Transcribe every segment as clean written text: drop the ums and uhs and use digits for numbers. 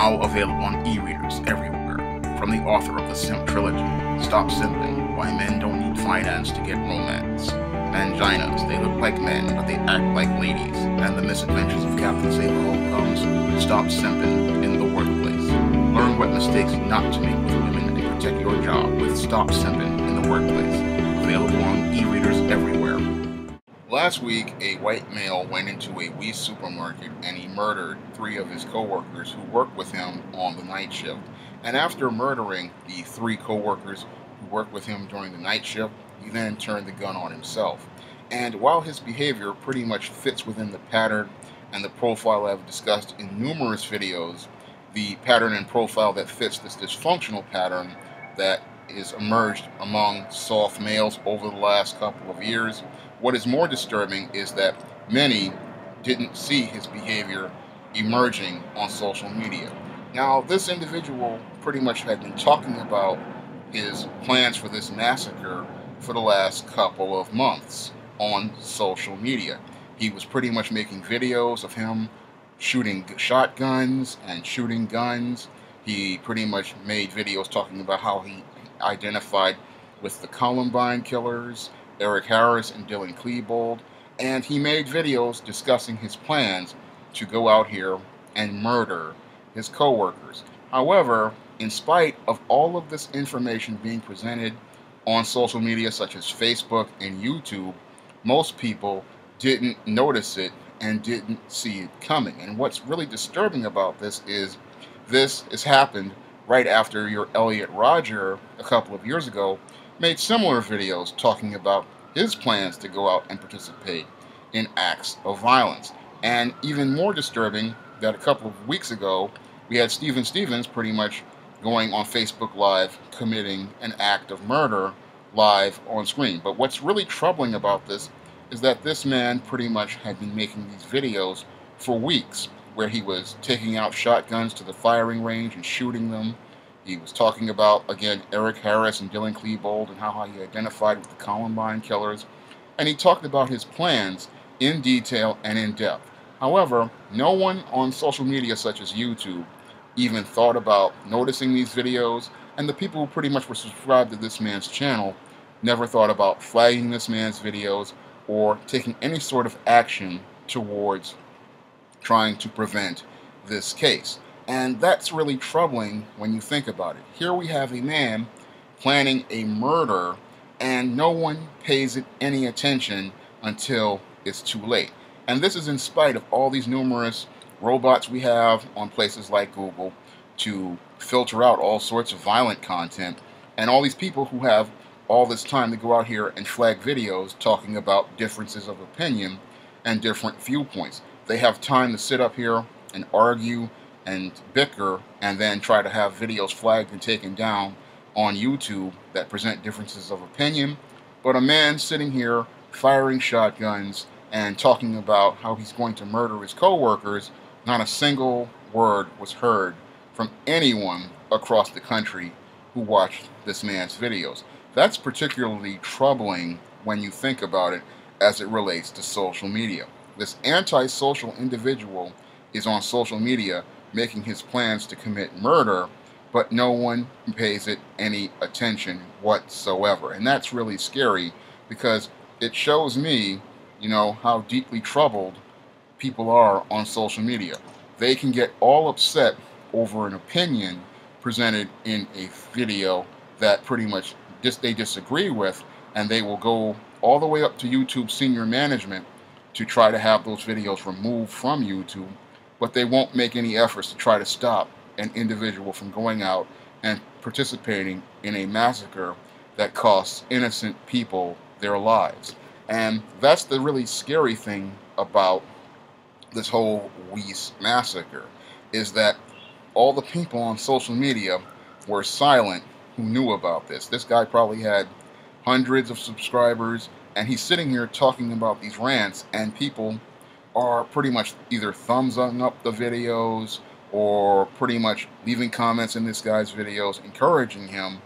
now available on e-readers everywhere. From the author of the Simp Trilogy, Stop Simping, Why Men Don't Need Finance to Get Romance. Manginas, they look like men, but they act like ladies. And the misadventures of Captain Sable comes, Stop Simping in the Workplace. Learn what mistakes not to make with women and protect your job with Stop Simping in the Workplace. Available on e-readers everywhere. Last week, a white male went into a Wies supermarket and he murdered 3 of his co-workers who worked with him on the night shift. And after murdering the 3 co-workers who worked with him during the night shift, he then turned the gun on himself. And while his behavior pretty much fits within the pattern and the profile I've discussed in numerous videos, the pattern and profile that fits this dysfunctional pattern that is emerged among soft males over the last couple of years, what is more disturbing is that many didn't see his behavior emerging on social media. Now, this individual pretty much had been talking about his plans for this massacre for the last couple of months on social media. He was pretty much making videos of him shooting shotguns and shooting guns. He pretty much made videos talking about how he identified with the Columbine killers, Eric Harris and Dylan Klebold, and he made videos discussing his plans to go out here and murder his co-workers. However, in spite of all of this information being presented on social media such as Facebook and YouTube, most people didn't notice it and didn't see it coming. And what's really disturbing about this has happened right after your Elliot Rodger a couple of years ago made similar videos talking about his plans to go out and participate in acts of violence. And even more disturbing that a couple of weeks ago, we had Steven Stevens pretty much going on Facebook Live committing an act of murder live on screen. But what's really troubling about this is that this man pretty much had been making these videos for weeks where he was taking out shotguns to the firing range and shooting them. He was talking about, again, Eric Harris and Dylan Klebold and how he identified with the Columbine killers. And he talked about his plans in detail and in depth. However, no one on social media such as YouTube even thought about noticing these videos, and the people who pretty much were subscribed to this man's channel never thought about flagging this man's videos or taking any sort of action towards trying to prevent this case. And that's really troubling when you think about it. Here we have a man planning a murder and no one pays it any attention until it's too late. And this is in spite of all these numerous robots we have on places like Google to filter out all sorts of violent content, and all these people who have all this time to go out here and flag videos talking about differences of opinion and different viewpoints. They have time to sit up here and argue and bicker and then try to have videos flagged and taken down on YouTube that present differences of opinion. But a man sitting here firing shotguns and talking about how he's going to murder his co-workers, not a single word was heard from anyone across the country who watched this man's videos. That's particularly troubling when you think about it as it relates to social media. This antisocial individual is on social media making his plans to commit murder, but no one pays it any attention whatsoever. And that's really scary because it shows me, how deeply troubled people are on social media. They can get all upset over an opinion presented in a video that pretty much they disagree with, and they will go all the way up to YouTube senior management to try to have those videos removed from YouTube, but they won't make any efforts to try to stop an individual from going out and participating in a massacre that costs innocent people their lives. And that's the really scary thing about this whole Wies massacre, is that all the people on social media were silent who knew about this. This guy probably had hundreds of subscribers, and he's sitting here talking about these rants, and people are pretty much either thumbsing up the videos or pretty much leaving comments in this guy's videos encouraging him,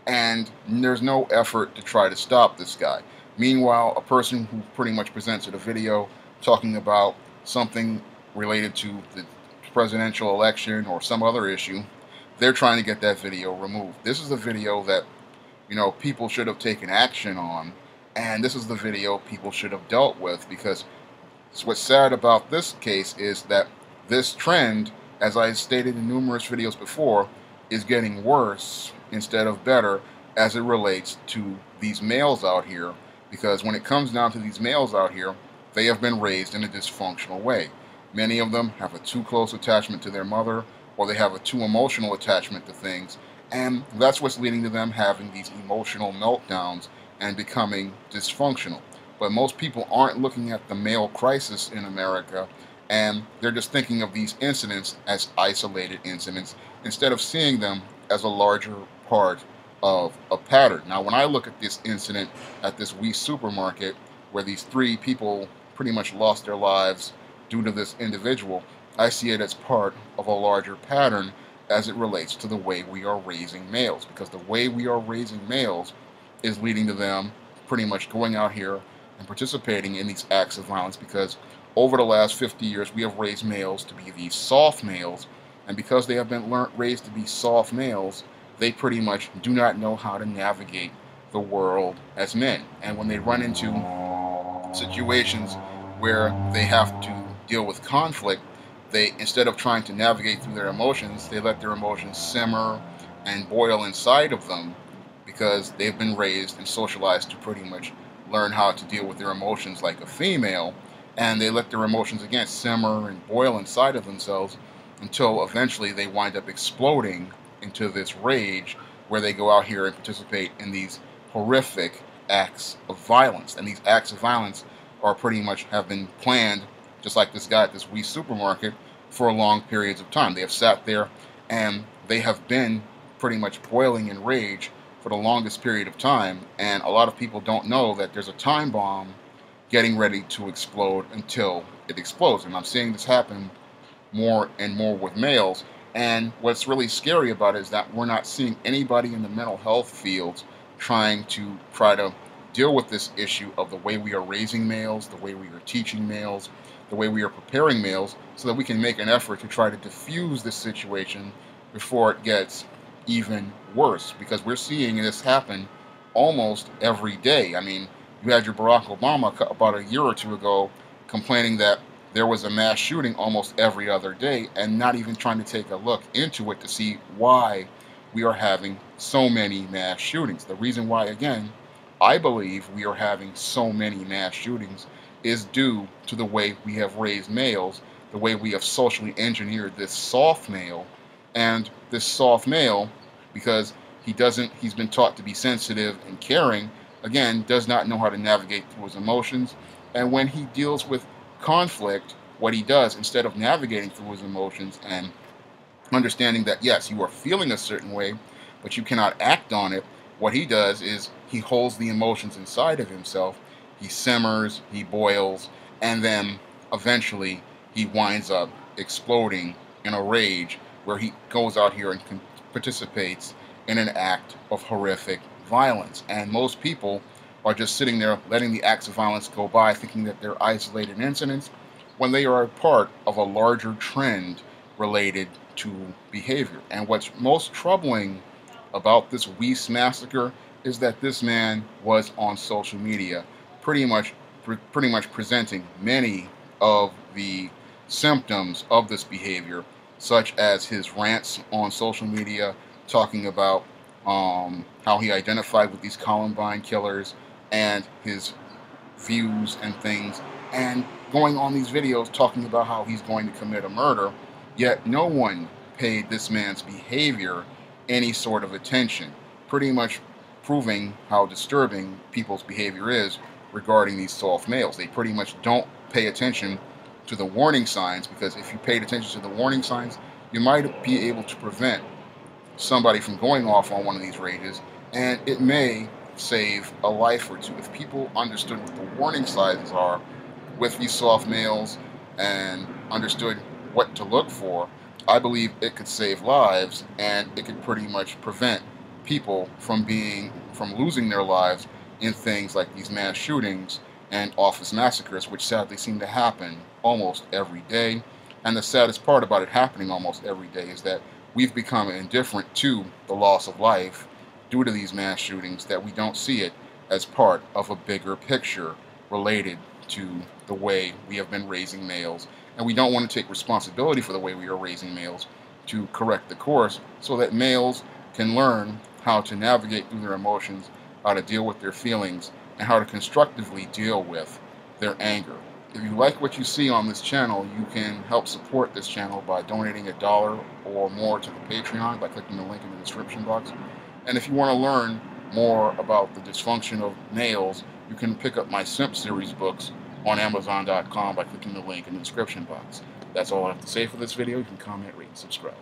and there's no effort to try to stop this guy. Meanwhile, a person who pretty much presents a video talking about something related to the presidential election or some other issue, they're trying to get that video removed. This is a video that, people should have taken action on, and this is the video people should have dealt with, because what's sad about this case is that this trend, as I stated in numerous videos before, is getting worse instead of better as it relates to these males out here, because when it comes down to these males out here, they have been raised in a dysfunctional way. Many of them have a too close attachment to their mother, or they have a too emotional attachment to things, and that's what's leading to them having these emotional meltdowns and becoming dysfunctional. But most people aren't looking at the male crisis in America, and they're just thinking of these incidents as isolated incidents instead of seeing them as a larger part of a pattern. Now, when I look at this incident at this Wies supermarket, where these 3 people pretty much lost their lives due to this individual, I see it as part of a larger pattern as it relates to the way we are raising males, because the way we are raising males is leading to them pretty much going out here and participating in these acts of violence, because over the last 50 years we have raised males to be these soft males, and because they have been raised to be soft males, they pretty much do not know how to navigate the world as men. And when they run into situations where they have to deal with conflict, they, instead of trying to navigate through their emotions, they let their emotions simmer and boil inside of them, because they've been raised and socialized to pretty much learn how to deal with their emotions like a female, and they let their emotions again simmer and boil inside of themselves until eventually they wind up exploding into this rage, where they go out here and participate in these horrific acts of violence. And these acts of violence are pretty much have been planned, just like this guy at this Wies supermarket, for long periods of time. They have sat there and they have been pretty much boiling in rage for the longest period of time, and a lot of people don't know that there's a time bomb getting ready to explode until it explodes. And I'm seeing this happen more and more with males, and what's really scary about it is that we're not seeing anybody in the mental health fields try to deal with this issue of the way we are raising males, the way we are teaching males, the way we are preparing males, so that we can make an effort to try to diffuse this situation before it gets even worse, because we're seeing this happen almost every day. I mean, you had your Barack Obama about a year or 2 ago complaining that there was a mass shooting almost every other day, and not even trying to take a look into it to see why we are having so many mass shootings. The reason why, again, I believe we are having so many mass shootings is due to the way we have raised males, the way we have socially engineered this soft male. And this soft male, because he's been taught to be sensitive and caring, again, does not know how to navigate through his emotions. And when he deals with conflict, what he does, instead of navigating through his emotions and understanding that, yes, you are feeling a certain way, but you cannot act on it, what he does is he holds the emotions inside of himself. He simmers, he boils, and then eventually he winds up exploding in a rage, where he goes out here and participates in an act of horrific violence. And most people are just sitting there letting the acts of violence go by, thinking that they're isolated incidents, when they are a part of a larger trend related to behavior. And what's most troubling about this Wies massacre is that this man was on social media pretty much presenting many of the symptoms of this behavior, such as his rants on social media talking about how he identified with these Columbine killers and his views and things, and going on these videos talking about how he's going to commit a murder, yet no one paid this man's behavior any sort of attention, pretty much proving how disturbing people's behavior is regarding these soft males. They pretty much don't pay attention to the warning signs, because if you paid attention to the warning signs, you might be able to prevent somebody from going off on one of these rages, and it may save a life or two. If people understood what the warning signs are with these soft males and understood what to look for, I believe it could save lives, and it could pretty much prevent people from losing their lives in things like these mass shootings and office massacres, which sadly seem to happen almost every day. And the saddest part about it happening almost every day is that we've become indifferent to the loss of life due to these mass shootings, that we don't see it as part of a bigger picture related to the way we have been raising males. And we don't want to take responsibility for the way we are raising males to correct the course so that males can learn how to navigate through their emotions, how to deal with their feelings, and how to constructively deal with their anger. If you like what you see on this channel, you can help support this channel by donating $1 or more to the Patreon by clicking the link in the description box. And if you want to learn more about the dysfunction of males, you can pick up my Simp series books on Amazon.com by clicking the link in the description box. That's all I have to say for this video. You can comment, rate, and subscribe.